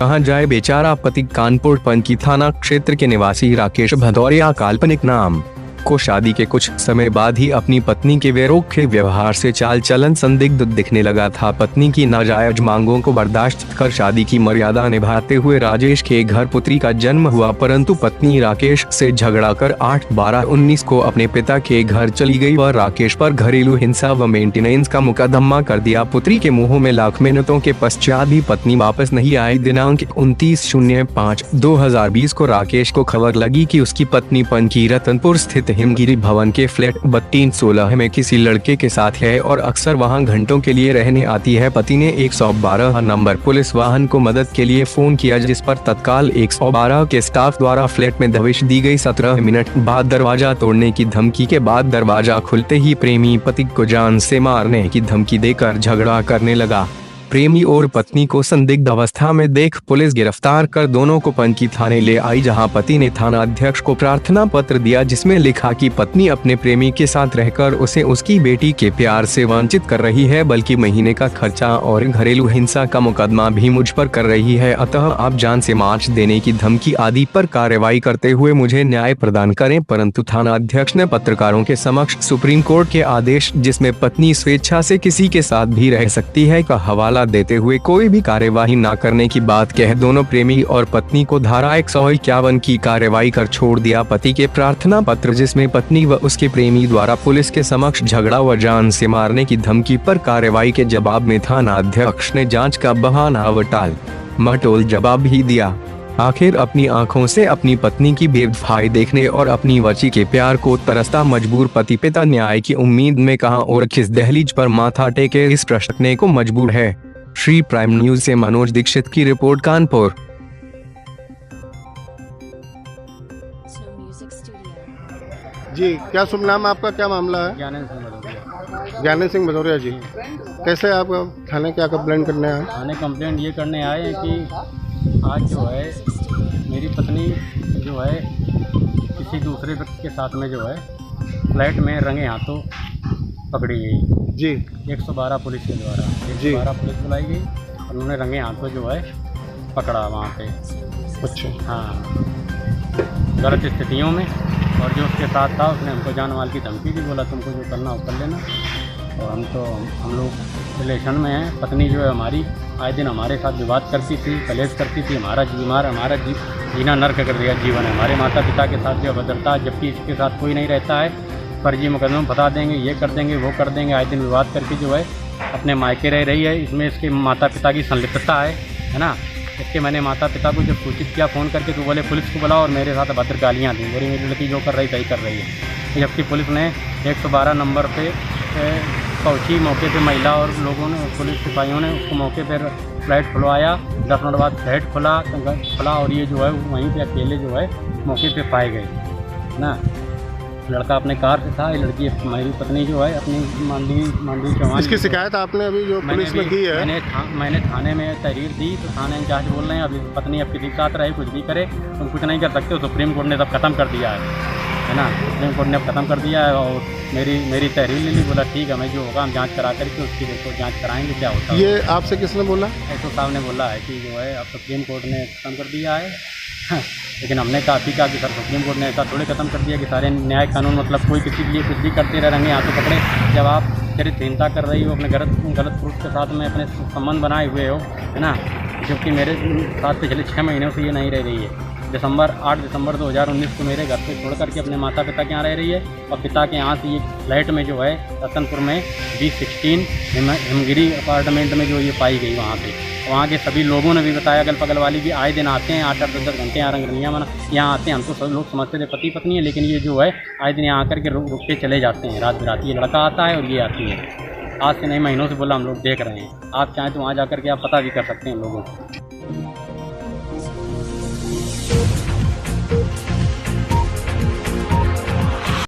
कहाँ जाए बेचारा पति। कानपुर पंकी थाना क्षेत्र के निवासी राकेश भदौरिया काल्पनिक नाम को शादी के कुछ समय बाद ही अपनी पत्नी के बेरोखे व्यवहार से चाल चलन संदिग्ध दिखने लगा था। पत्नी की नाजायज मांगों को बर्दाश्त कर शादी की मर्यादा निभाते हुए राजेश के घर पुत्री का जन्म हुआ, परंतु पत्नी राकेश से झगड़ा कर 8/12/19 को अपने पिता के घर चली गई व राकेश पर घरेलू हिंसा व मेंटेनेंस का मुकदमा कर दिया। पुत्री के मुंह में लाख मिन्नतों के पश्चात भी पत्नी वापस नहीं आई। दिनांक 29/05/2020 को राकेश को खबर लगी कि उसकी पत्नी पंकी रतनपुर स्थित हिमगिरी भवन के फ्लैट 3216 में किसी लड़के के साथ है और अक्सर वहां घंटों के लिए रहने आती है। पति ने 112 नंबर पुलिस वाहन को मदद के लिए फोन किया, जिस पर तत्काल 112 के स्टाफ द्वारा फ्लैट में दबिश दी गई। 17 मिनट बाद दरवाजा तोड़ने की धमकी के बाद दरवाजा खुलते ही प्रेमी पति को जान से मारने की धमकी देकर झगड़ा करने लगा। प्रेमी और पत्नी को संदिग्ध अवस्था में देख पुलिस गिरफ्तार कर दोनों को पंकी थाने ले आई, जहां पति ने थाना अध्यक्ष को प्रार्थना पत्र दिया, जिसमें लिखा कि पत्नी अपने प्रेमी के साथ रहकर उसे उसकी बेटी के प्यार से वंचित कर रही है, बल्कि महीने का खर्चा और घरेलू हिंसा का मुकदमा भी मुझ पर कर रही है। अतः आप जान से मार देने की धमकी आदि पर कार्रवाई करते हुए मुझे न्याय प्रदान करें। परंतु थाना अध्यक्ष ने पत्रकारों के समक्ष सुप्रीम कोर्ट के आदेश, जिसमें पत्नी स्वेच्छा से किसी के साथ भी रह सकती है, का हवाला देते हुए कोई भी कार्यवाही न करने की बात कह दोनों प्रेमी और पत्नी को धारा 151 की कार्यवाही कर छोड़ दिया। पति के प्रार्थना पत्र, जिसमें पत्नी व उसके प्रेमी द्वारा पुलिस के समक्ष झगड़ा व जान से मारने की धमकी पर कार्यवाही के जवाब में थाना अध्यक्ष ने जांच का बहाना व टाल मटोल जवाब ही दिया। आखिर अपनी आंखों से अपनी पत्नी की बेवफाई देखने और अपनी वची के प्यार को तरसता मजबूर पति पिता न्याय की उम्मीद में कहां और किस दहलीज पर माथा टेके इस प्रश्न को मजबूर है। श्री प्राइम न्यूज से मनोज दीक्षित की रिपोर्ट, कानपुर। जी, क्या शुभ नाम आपका, क्या मामला है? ज्ञानेंद्र सिंह भदौरिया जी। कैसे आप थाने क्या कंप्लेंट करने आए? थाने कंप्लेंट ये करने आए हैं कि आज जो है मेरी पत्नी जो है किसी दूसरे व्यक्ति के साथ में जो है फ्लैट में रंगे हाथों पकड़ी गई जी। 112 पुलिस के द्वारा 112 पुलिस बुलाई गई और उन्होंने रंगे हाथों जो है पकड़ा वहाँ पे। अच्छा। हाँ, गलत स्थितियों में, और जो उसके साथ था उसने हमको जान माल की धमकी दी, बोला तुमको जो करना हो कर लेना। और हम लोग रिलेशन में हैं। पत्नी जो है हमारी आए दिन हमारे साथ विवाद करती थी, कलेश करती थी, हमारा जीना नर्क कर दिया जीवन है। हमारे माता पिता के साथ जो भद्रता, जबकि इसके साथ कोई नहीं रहता है, फर्जी मुकदमे फंसा देंगे, ये कर देंगे, वो कर देंगे, आए दिन विवाद करके जो है अपने मायके रह रही है। इसमें इसके माता पिता की संलिप्तता है ना। इसके मैंने माता पिता को जब सूचित किया फ़ोन करके, तो बोले पुलिस को बुलाओ, और मेरे साथ अभद्र गालियाँ दी, बोली मेरी लड़की जो कर रही सही कर रही है। जबकि पुलिस ने 112 नंबर पे पहुँची, मौके पे महिला और लोगों ने, पुलिस सिपाहियों ने उसको मौके पर फ्लैट खुलवाया। 10 मिनट बाद फ्लैट खुला और ये जो है वहीं पे अकेले जो है मौके पे पाए गए ना। लड़का अपने कार से था, ये लड़की मेरी पत्नी जो है अपनी मांडवी चौहान। इसकी शिकायत आपने अभी जो पुलिस में की है? मैंने थाने में तहरीर दी, तो थाने इंचार्ज बोल रहे हैं अभी पत्नी अब किसी के साथ रहे, कुछ भी करे, तुम कुछ नहीं कर सकते हो। सुप्रीम कोर्ट ने सब खत्म कर दिया है ना। सुप्रीम कोर्ट ने अब खत्म कर दिया है और मेरी तहरीर ले ली। बोला ठीक है, मैं जो होगा हम जांच करा करके उसकी देखो जांच कराएंगे क्या होता है। ये आपसे किसने बोला? एसओ साहब ने बोला है कि जो है अब सुप्रीम कोर्ट ने खत्म कर दिया है। लेकिन हमने काफ़ी कहा कि सर सुप्रीम कोर्ट ने ऐसा थोड़े खत्म कर दिया कि सारे न्याय कानून मतलब कोई किसी के लिए कुछ भी करते रह रहे हाथों पकड़े। जब आप चरित्रहीनता कर रही हो, अपने गलत पुरुष के साथ में अपने संबंध बनाए हुए हो, है ना, जबकि मेरे साथ पिछले 6 महीनों से ये नहीं रह रही है। 8 दिसंबर 2019 को मेरे घर पे छोड़ करके अपने माता पिता के यहाँ रह रही है, और पिता के यहाँ से ये फ्लैट में जो है रतनपुर में B16 हिमगिरी अपार्टमेंट में जो ये पाई गई। वहाँ के सभी लोगों ने भी बताया, अगल बगल वाली भी आए दिन आते हैं, 8-8 10-10 घंटे यहाँ रंगरलियाँ मना यहाँ आते हैं। हमको सब लोग समझते थे पति पत्नी है, लेकिन ये जो है आए दिन यहाँ आकर के रुक के चले जाते हैं रात बिरात। ये लड़का आता है और ये आती है। आज से नहीं महीनों से बोला हम लोग देख रहे हैं, आप चाहें तो वहाँ जा कर के आप पता भी कर सकते हैं लोगों को।